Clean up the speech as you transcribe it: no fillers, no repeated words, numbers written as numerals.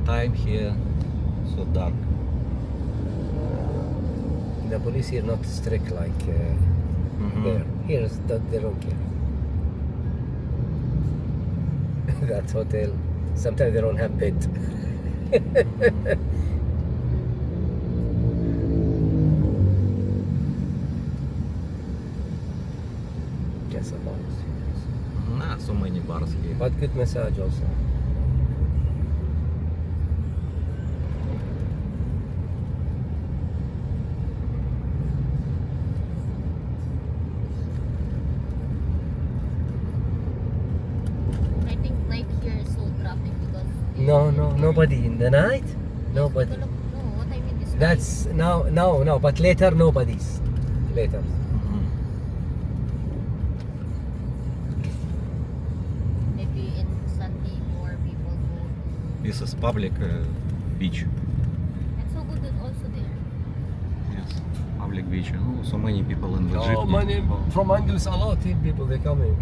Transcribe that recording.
time here so dark. The police here not strict like there. Here they don't care. That hotel, sometimes they don't have bed. Yes, a lot. So many bars here. But good massage also. I think night here is so traffic because No, nobody in the night. Nobody. No, what I mean is That's no. But later, nobody's. Later. maybe in Sunday more people go to. This is public beach. It's so good also there. Yes, public beach. Oh, so many people in the Oh, jeepney. from Angles a lot. People they coming.